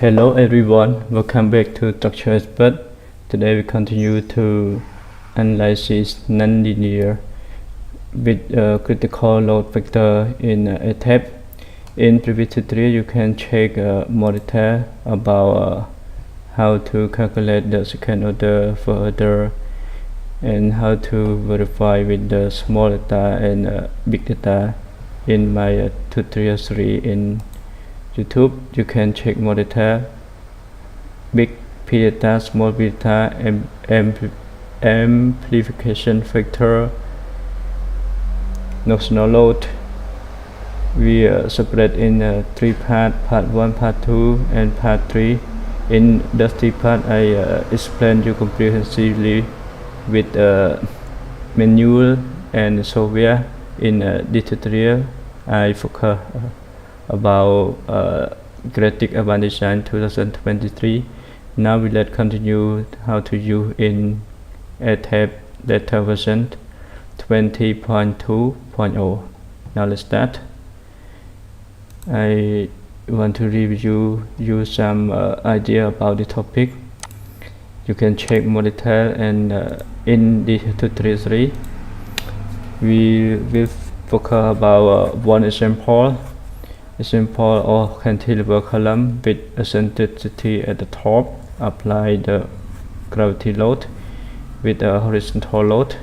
Hello everyone, welcome back to Structure Expert. Today we continue to analyze nonlinear with critical load vector in Etabs. In previous tutorial you can check more detail about how to calculate the second order further and how to verify with the small data and big data in my tutorial series in YouTube. You can check more data, big P data, small P data, amplification factor, notional load. We separate in 3 parts, part 1, part 2 and part 3. In the 3 part I explain you comprehensively with manual and software. In this tutorial I focus about graphic advanced design 2023. Now we let's continue how to use in Etabs data version 20.2.0. Now let's start. I want to review you some idea about the topic. You can check more detail, and in this tutorial 3 we will focus about one example of cantilever column with eccentricity at the top. Apply the gravity load with a horizontal load,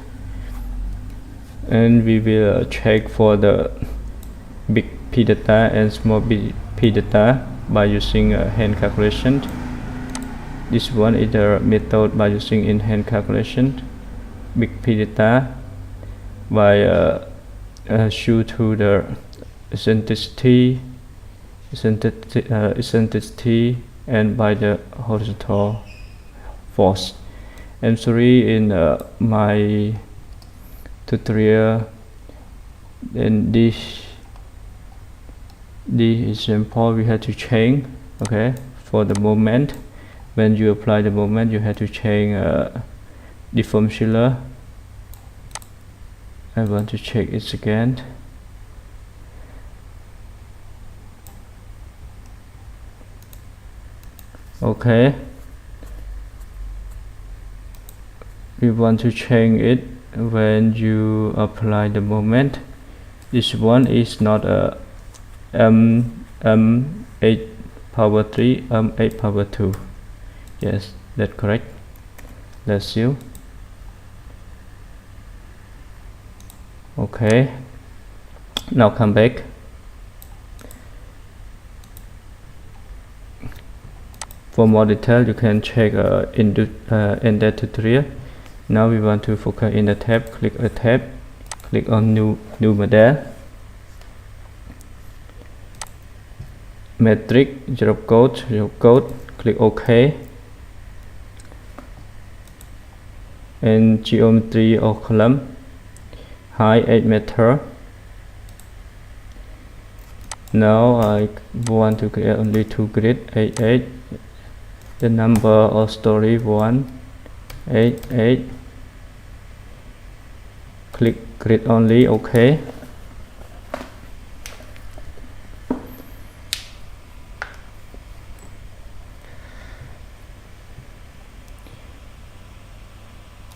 and we will check for the big P data and small P data by using hand calculation. This one is the method by using in hand calculation. Big P data by show to the eccentricity and by the horizontal force. I'm sorry, in my tutorial in this example we have to change, okay, for the moment. When you apply the moment you have to change the formula. I want to check it again. Okay, we want to change it when you apply the moment. This one is not a 8 power 3, 8 power 2. Yes, that's correct. Let's see. Okay, now come back. For more detail you can check in that tutorial. Now we want to focus in the tab. Click a tab, click on new model, metric, zero code, click OK, and geometry of column, height 8 meter. Now I want to create only 2 grid, 8 8. The number of story 1 8 8. Click grid only, OK.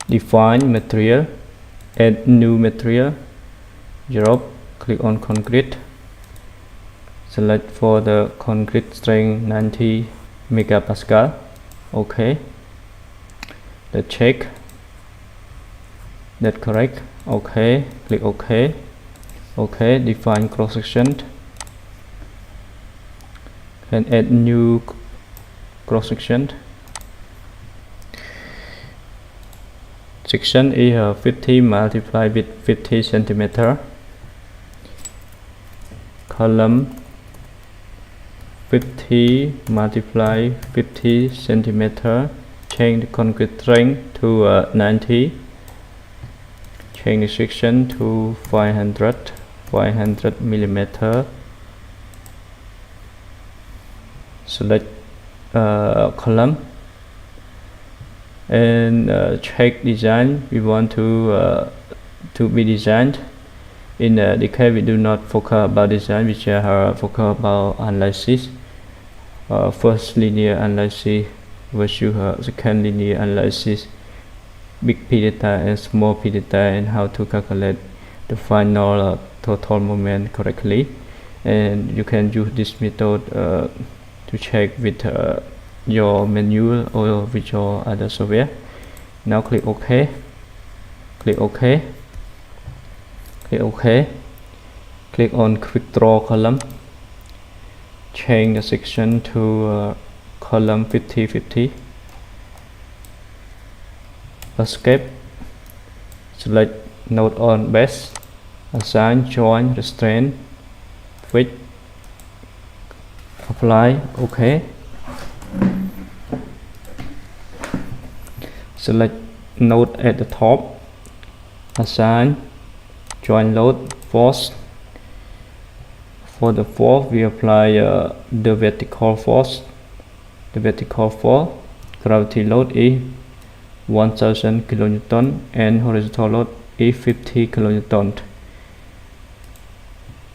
Define material, add new material, drop, click on concrete, select for the concrete strength 90 megapascal. Okay, let's check that correct. Okay, click OK. Okay, define cross section and add new cross section. Section is 50 multiplied with 50 centimeter. Column 50 multiply 50 centimeter. Change the concrete strength to 90. Change the section to 500 millimeter. Select column and check design. We want to be designed. In the case we do not focus about design, we shall focus about analysis. first linear analysis versus second linear analysis, big P data and small P data, and how to calculate the final total moment correctly. And you can use this method to check with your manual or with your other software. Now click OK, click OK, click OK, click on quick draw column, change the section to column 50-50, escape, select node on base, assign, join, restrain, fit, apply, OK. Select node at the top, assign, join load, force. For the force, we apply the vertical force. The vertical force, gravity load is 1000 kilonewton and horizontal load is 50 kilonewton.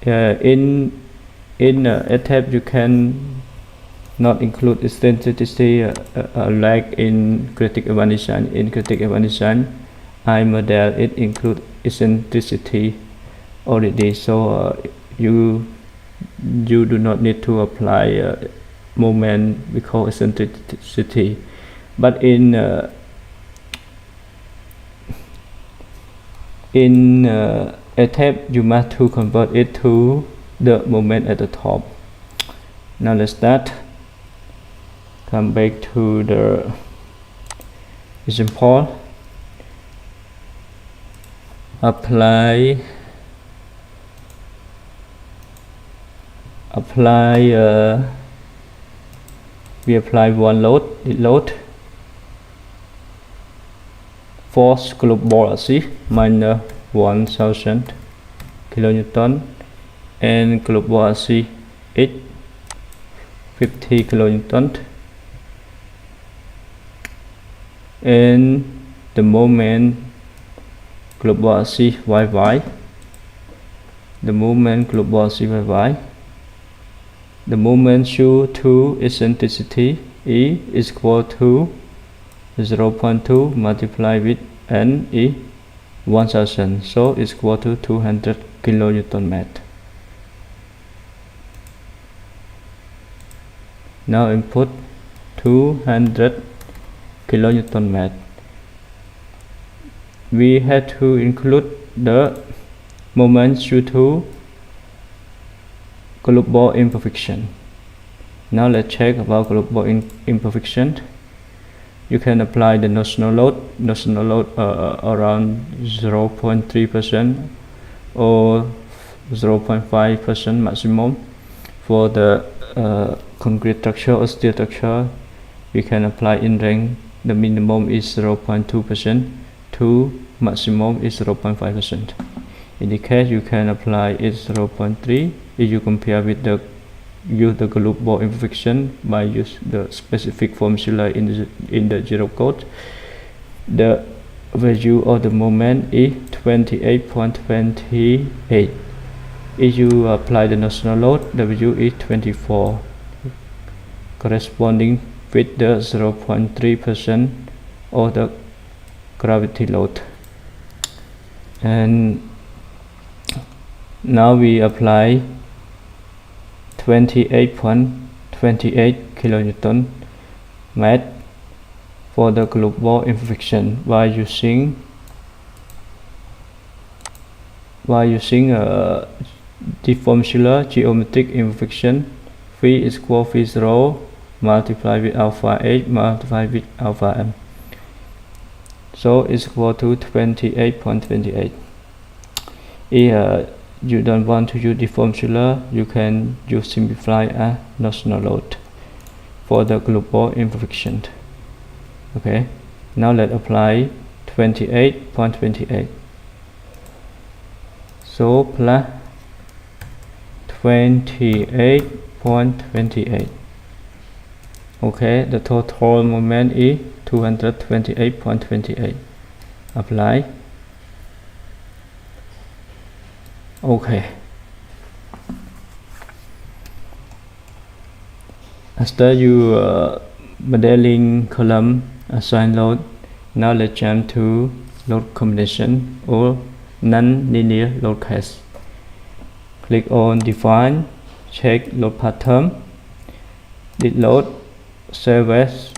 In Etabs, you can not include eccentricity like in critic evaluation. In critic evaluation, I model it include eccentricity already, so you do not need to apply moment we call eccentricity. But in Etabs, you must to convert it to the moment at the top. Now let's start. Come back to the example. Apply we apply one load force global axis minus 1000 kilonewton and global axis is 50 kilonewton, and the moment global axis y, the moment global axis y, the moment due to eccentricity E is equal to 0.2 multiplied with N is 1000, so it's equal to 200 kilonewton meter. Now input 200 kilonewton meter. We had to include the moment due to global imperfection. Now let's check about global imperfection. You can apply the notional load around 0.3% or 0.5% maximum. For the concrete structure or steel structure, we can apply in range. The minimum is 0.2% to maximum is 0.5%. In the case, you can apply it 0.3 if you compare with the global imperfection by use the specific formula in the zero code. The value of the moment is 28.28. If you apply the notional load, the value is 24, corresponding with the 0.3% of the gravity load. And now we apply 28.28 kilonewton meter for the global imperfection by using the formula geometric imperfection phi is equal to phi 0 multiplied with alpha h multiplied with alpha m, so it's equal to 28.28. If you don't want to use the formula, you can use simplify a notional load for the global imperfection. Okay, now let's apply 28.28. So plus 28.28. Okay, the total moment is 228.28. Apply. Okay. After you modeling column assign load, now let's jump to load combination or non-linear load case. Click on define, check load pattern, did load, save as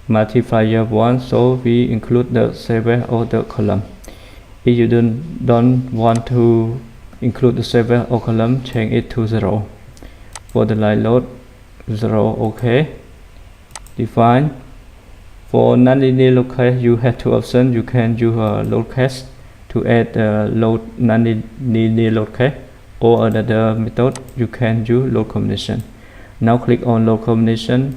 multiplier 1, so we include the save as of the column. If you don't want to include the save as of column, change it to 0. For the line load, 0, okay. Define. For non-linear load case, you have two options. You can use a load case to add load non-linear load case, or another method you can use load combination. Now click on load combination.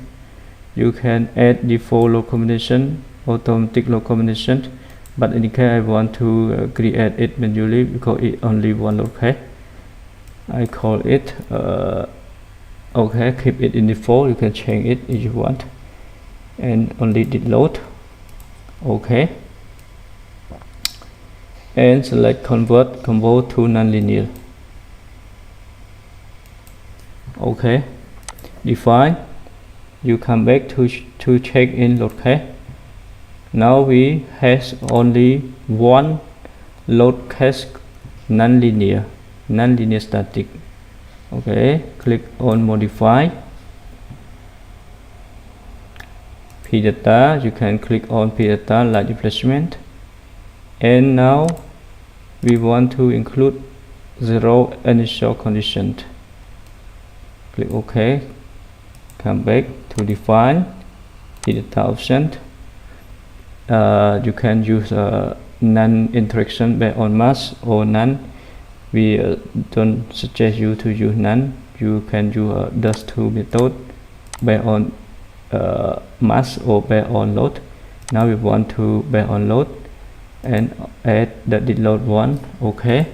You can add default load combination, automatic load combination, but in the case I want to create it manually because it only one load case. I call it okay, keep it in default. You can change it if you want, and only did load. Okay, and select convert combo to non-linear. Okay, define. You come back to check in load case. Now we has only one load case, non-linear static. Okay, click on modify p data. You can click on p data like replacement, and now we want to include 0 initial condition. Click OK, come back to define p data option. You can use none interaction based on mass or none. We don't suggest you to use none. You can use those two method based on mass or based on load. Now we want to based on load and add the did load 1. Okay,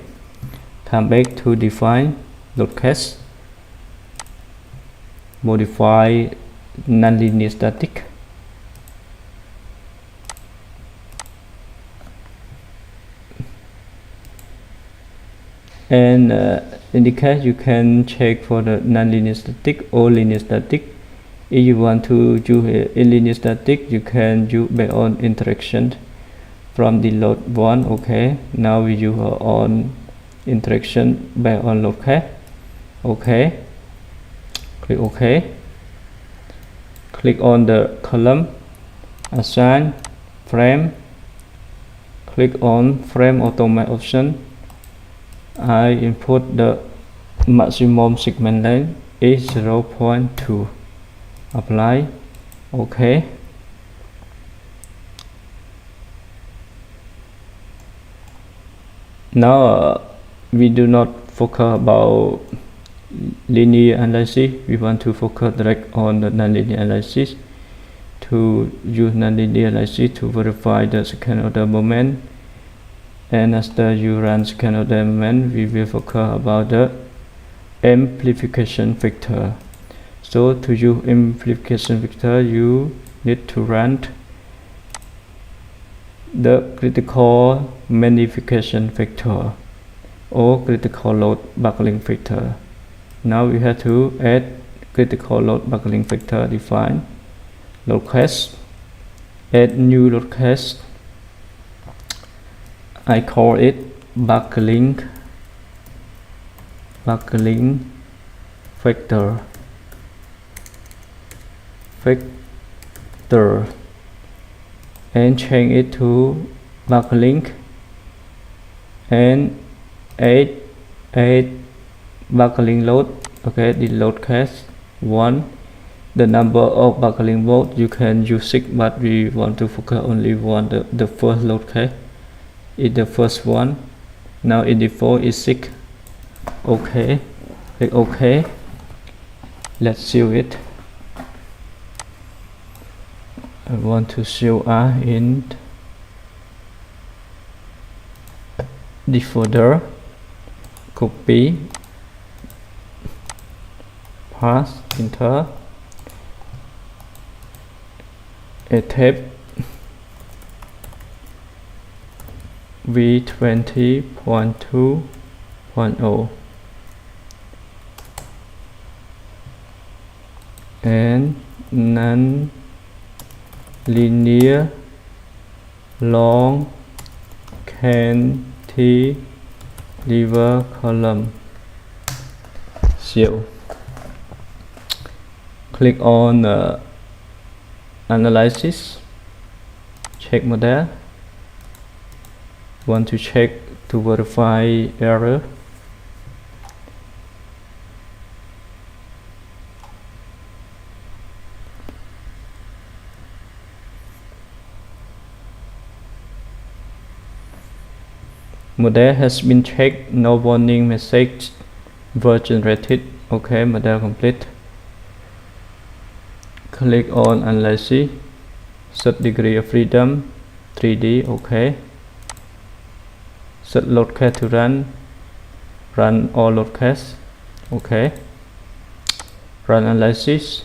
come back to define load case, modify non-linear static. And in the case you can check for the non-linear static or linear static. If you want to use a linear static, you can use based on interaction from the load 1. Okay, now we use on interaction based on load case. Okay, click OK. Click on the column, assign frame. Click on frame automate option. I input the maximum segment length is 0.2. Apply. Okay. Now we do not focus about linear analysis. We want to focus direct on the nonlinear analysis. To use nonlinear analysis to verify the second order moment. And after you run second order moment, we will focus about the amplification factor. So to use amplification factor, you need to run the critical magnification factor or critical load buckling factor. Now we have to add critical load buckling factor. Define load case, add new load case. I call it buckling factor and change it to buckling and add buckling load. Okay, the load case 1. The number of buckling volt you can use 6, but we want to focus only on the first load case. Is the first one. Now in default is 6. Okay, click OK. Let's seal it. I want to seal R in the folder. Copy, paste, enter. Etabs v20.2.0 and non-linear long cantilever column. So click on analysis, check model. Want to check to verify error. Model has been checked, no warning message were generated. Okay, model complete. Click on analysis, set degree of freedom 3D. Okay, set load case to run all load case. Okay, run analysis.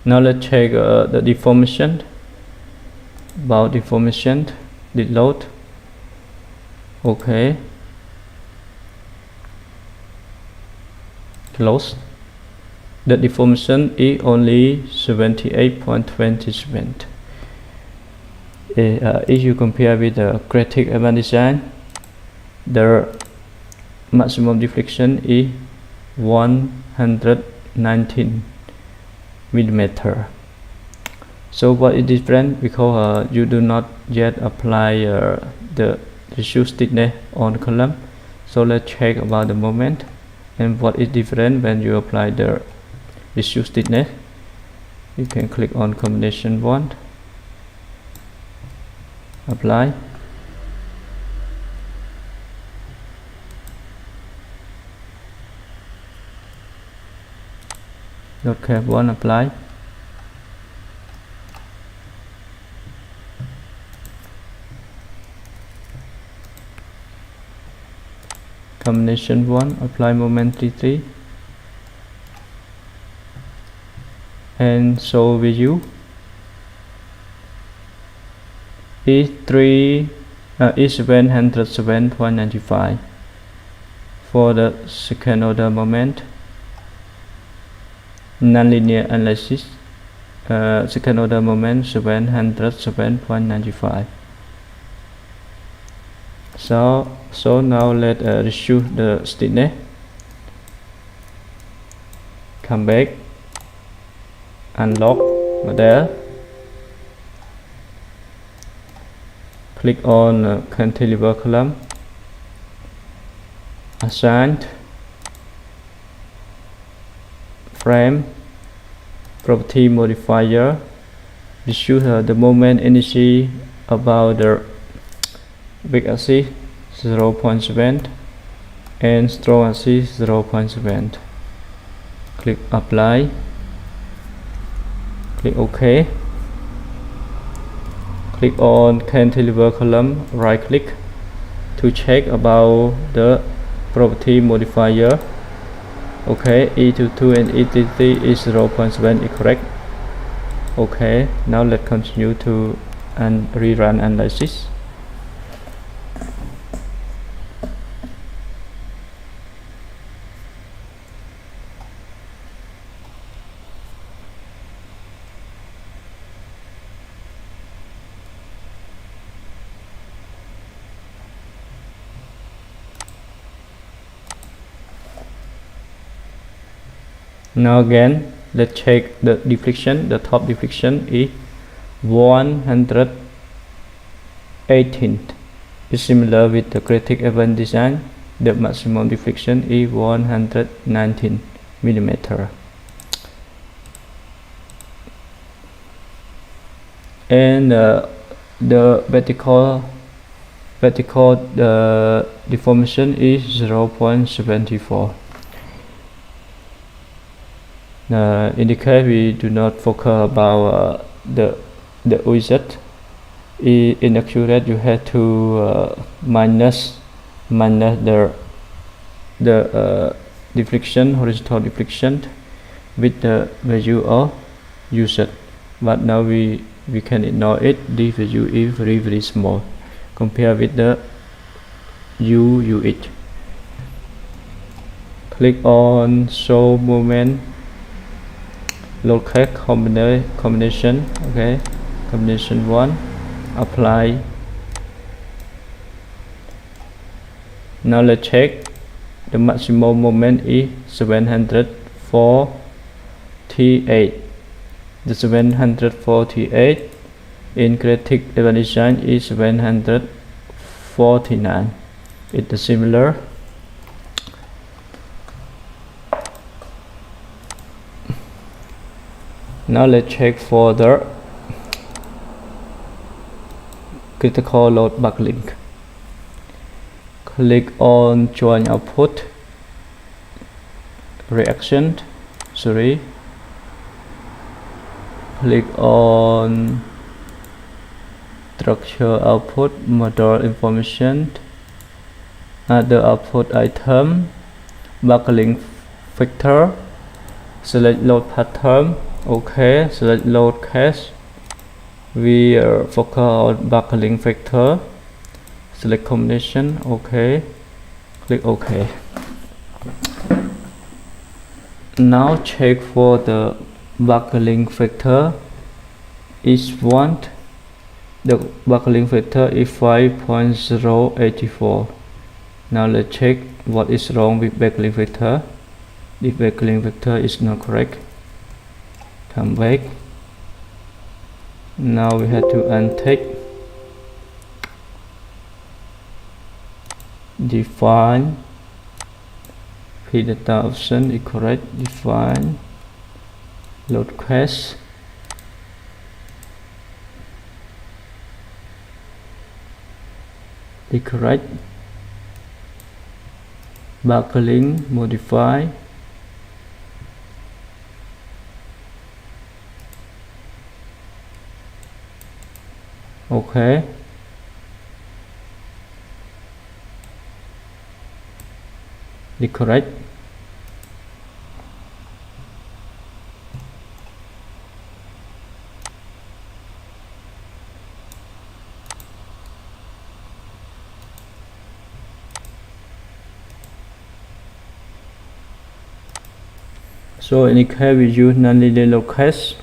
Now let's check the deformation. About deformation, did load. Okay, close. The deformation is only 78.27. If you compare with the critic event design, the maximum deflection is 119 millimeter. So what is different? Because you do not yet apply the reduced stiffness on the column. So let's check about the moment and what is different when you apply the reduced stiffness. You can click on combination 1, apply. Okay, 1, apply. Combination 1, apply moment 33, and so view is 707.95 for the second order moment. Nonlinear analysis, second order moment 707.95. So now let's reduce the stiffness. Come back, unlock model, click on cantilever column, assign frame property modifier, reduce the moment energy about the big axis 0.7 and strong axis 0.7. Click apply, click OK, click on cantilever column, right click to check about the property modifier. Okay, E22 and E33 is 0.7 is correct. Okay, now let's continue to rerun analysis. Now again, let's check the deflection. The top deflection is 118. It's similar with the critic event design. The maximum deflection is 119 millimeter. And the vertical deformation is 0.74. In the case we do not focus about the OZ. Inaccurate, you have to minus the the deflection, horizontal deflection with the value of used, but now we can ignore it. The value is very small compared with the UH. Click on show movement locate combination. Okay, combination 1, apply. Now let's check. The maximum moment is 748. The 748 in creative design is 749. It's similar. Now let's check for the critical load backlink. Click on join output reaction. Click on structure output model information, other output item, backlink factor, select load pattern. Okay, select load cache. We focus on backlink factor. Select combination. Okay, click OK. Now check for the backlink factor is 1. The backlink factor is 5.084. Now let's check what is wrong with backlink factor. If backlink factor is not correct, come back. Now we have to untick. Define P data option is correct. Define load cache. Is correct. Backlink modify. Okay. Is correct. So in this case we use non-linear load cache.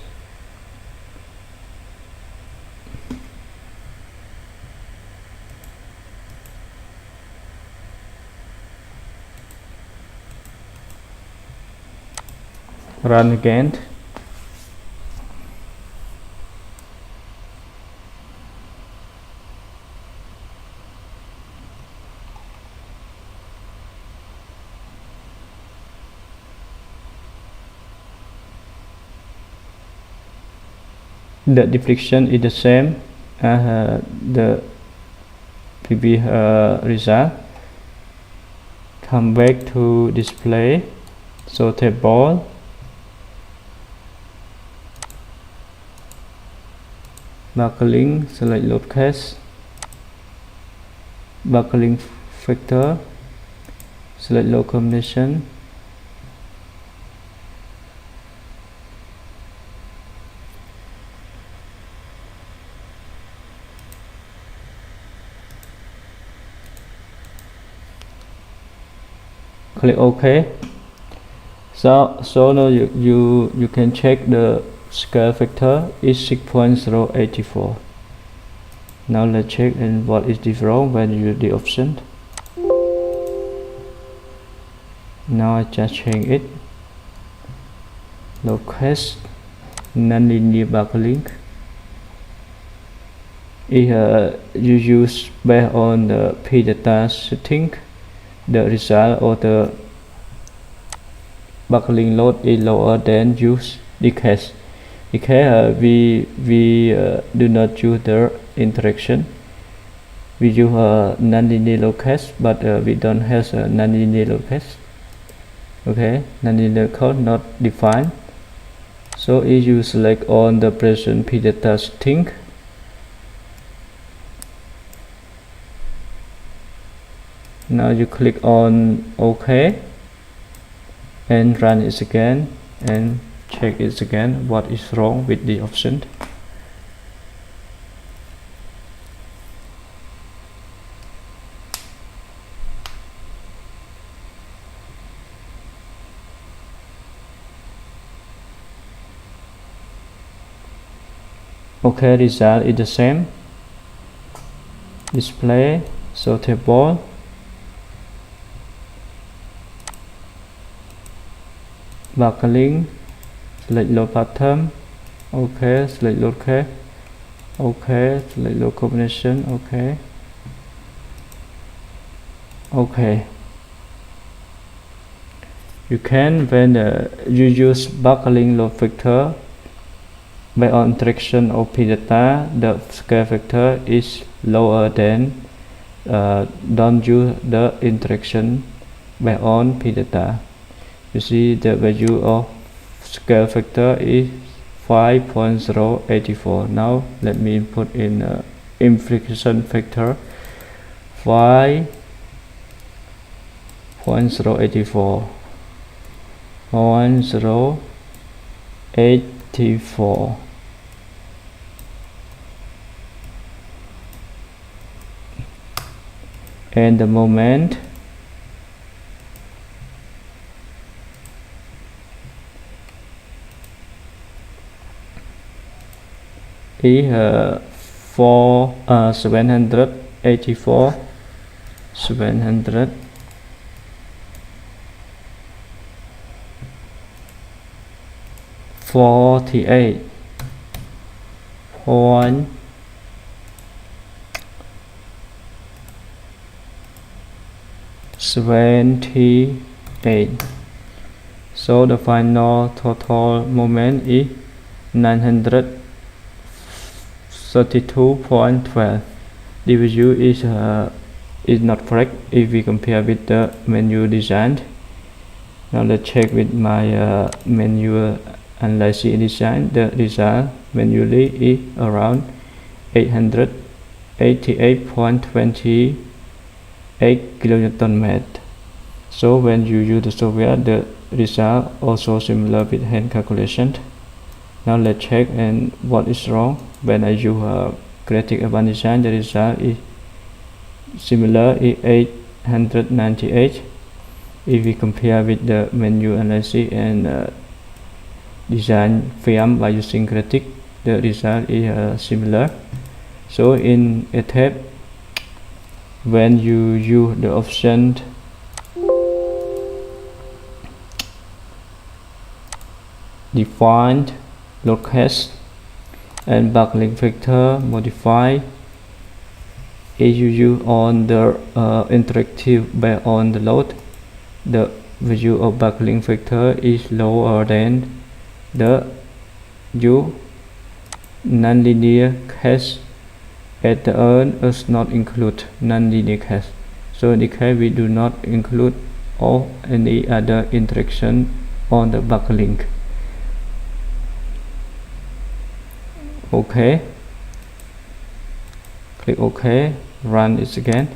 Run again. The deflection is the same as the previous result. Come back to display, so table, backlink, select load cache, backlink factor, select load combination, click OK. So now you can check the scale factor is 6.084. Now let's check and what is different when you use the option. Now I just change it. Load cache non-linear backlink. You use based on the P data setting. The result of the backlink load is lower than use the cache. Because we do not use the interaction. We use a non-linear load cache, but we don't have a non-linear load cache. Okay, non-linear code not defined. So if you select on the present P data setting, Now you click on OK and run it again and check it again what is wrong with the option. Okay, result is the same. Display, show table, buckling, select load pattern, okay, select load cache, okay, select load combination, okay, okay. You can, when you use buckling load factor by on interaction of p data, the scale factor is lower than don't use the interaction by on p data. You see the value of scale factor is 5.084. Now let me input in implication factor 5.084. 0.084. And the moment is 784 748.78. So the final total moment is 932.12. The value is not correct if we compare with the menu design. Now let's check with my menu analysis design. The result manually is around 888.28 kN/m. So when you use the software, the result also similar with hand calculation. Now let's check and what is wrong. When I use Creative Advanced Design, the result is similar is 898. If we compare with the menu analysis and design film by using Creative, the result is similar. So in Etabs, when you use the option defined load cache and buckling factor modify, if you use on the interactive based on the load, the value of buckling factor is lower than the nonlinear cache. At the end does not include nonlinear cache. So in this case we do not include or any other interaction on the buckling. Okay, click OK, run it again.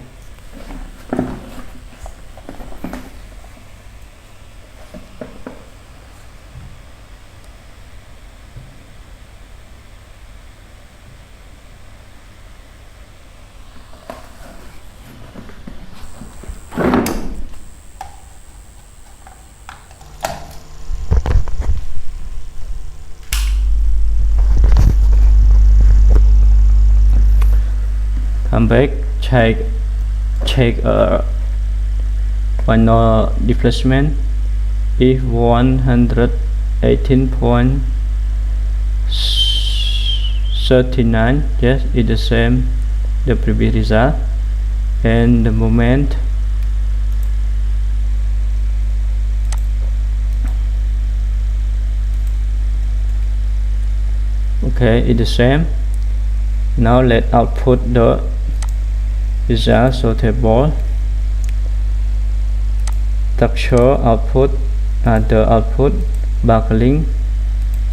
Come back, check final displacement is 118.39. Yes, it's the same the previous result. And the moment okay, it's the same. Now let's output the result. So table structure output, the output buckling,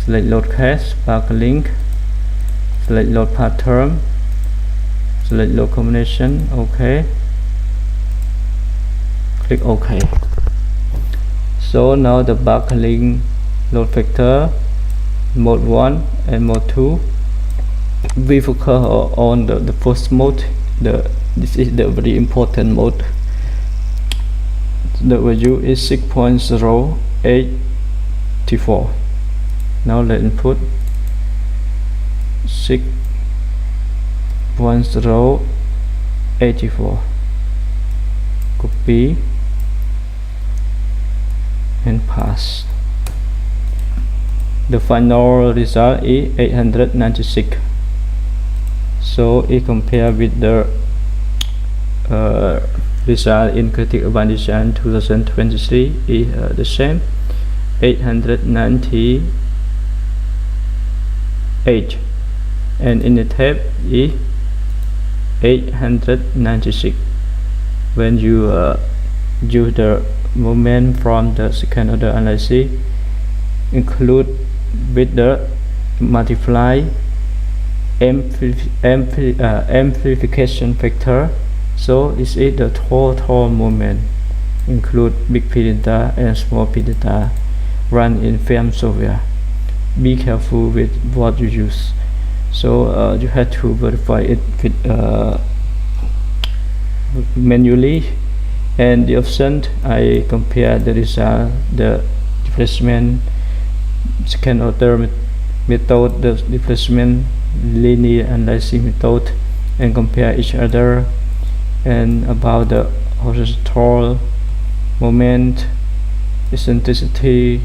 select load cache, buckling, select load pattern, select load combination, okay, click OK. So now the buckling load factor mode 1 and mode 2, we focus on the first mode. This is the very important mode. The value is 6.084. Now let's input 6.084. Copy and paste. The final result is 896. So it compared with the result in critic advanced design 2023 is the same, 898, and in the tab is 896. When you use the moment from the second order analysis, include with the multiply amplification factor, so this is the total moment, include big P data and small P data, run in film software. Be careful with what you use, so you have to verify it with manually. And the option, I compare the result, the displacement second order method, the displacement linear analysis method, and compare each other. And about the horizontal moment, eccentricity,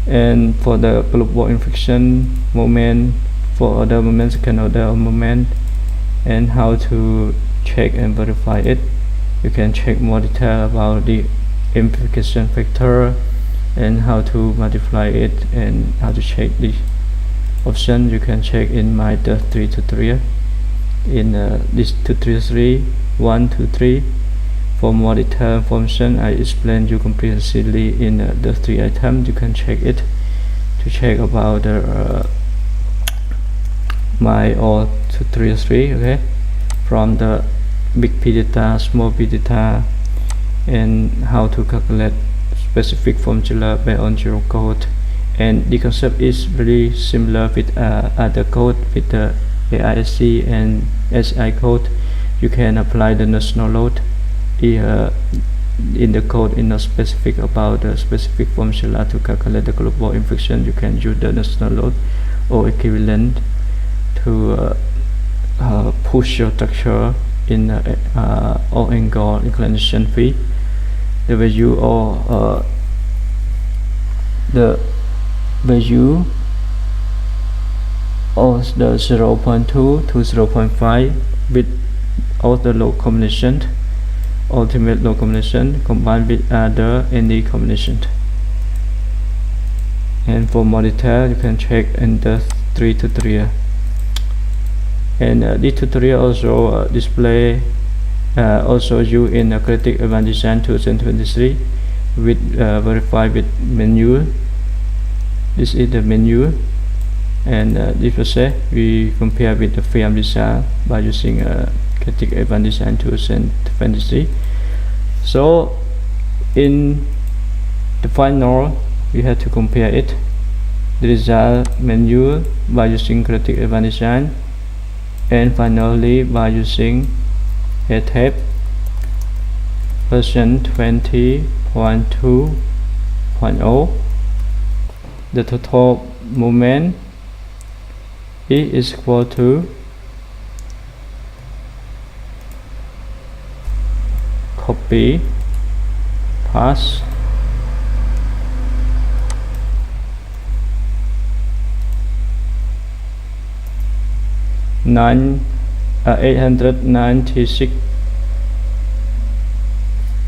and for the global inflection moment, for other moment, second order moment, and how to check and verify it. You can check more detail about the amplification factor and how to multiply it and how to check the option. You can check in my the 3 tutorial in this tutorial 1 to 3. For more detailed information, I explain you comprehensively in the 3 items. You can check it to check about my all tutorial 3. Okay, from the big P data, small P data, and how to calculate specific formula based on zero code. And the concept is very similar with other code, with the AISC and SI code. You can apply the national load in the code is not specific about the specific formula to calculate the global inflection. You can use the national load or equivalent to push your structure in all angle inclination phi. The value or the value of the 0.2 to 0.5 with all the load combination, ultimate load combination combined with other any combination. And for more detail, you can check in the 3 tutorial. And this tutorial also display also you in a critic advanced design 2023 with verify with menu. This is the menu, and this process we compare with the film design by using critic advanced design 2023. So in the final, we have to compare it, the result menu by using critic advanced design, and finally by using Etabs version 20.2.0. the total moment is equal to copy, paste,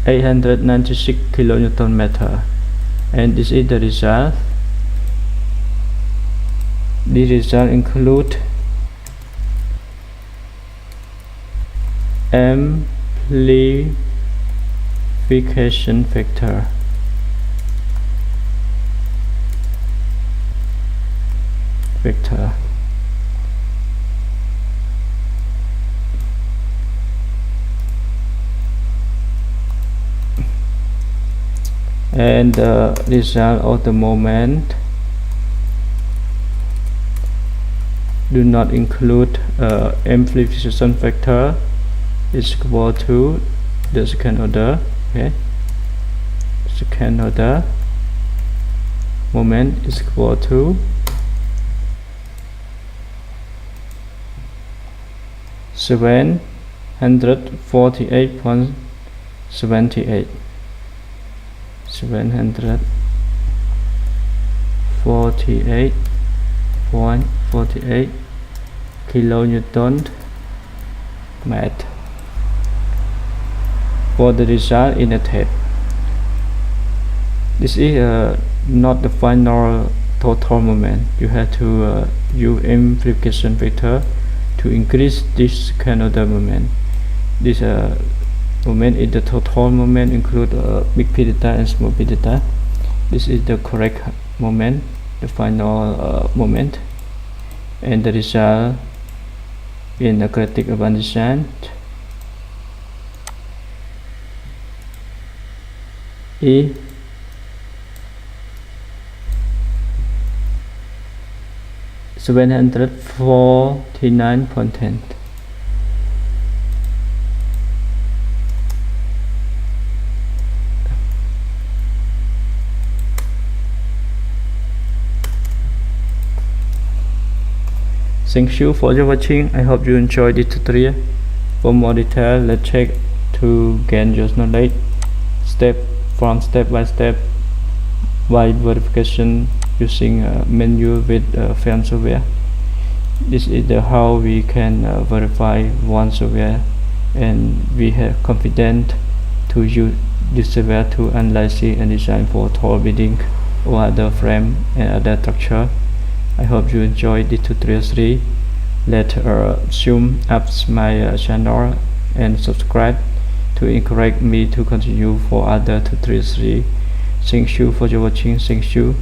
896 kilonewton meter, and this is the result. The result include amplification factor, and the result of the moment do not include amplification factor is equal to the second order. Okay, second order moment is equal to 748.78 748.48 kilonewton met for the result in a tape. This is not the final total moment. You have to use amplification factor to increase this kind of the moment. This moment is the total moment, include big p theta and small p theta. This is the correct moment, the final moment, and the result in a critical condition is 749.10. Thank you for your watching. I hope you enjoyed this tutorial. For more detail, let's check to gain your knowledge step by step by verification using menu with film software. This is the how we can verify one software, and we have confident to use this software to analyze and design for tall building or other frame and other structure. I hope you enjoyed this tutorial series. Let's zoom up my channel and subscribe to encourage me to continue for other tutorial series. Thank you for your watching. Thank you.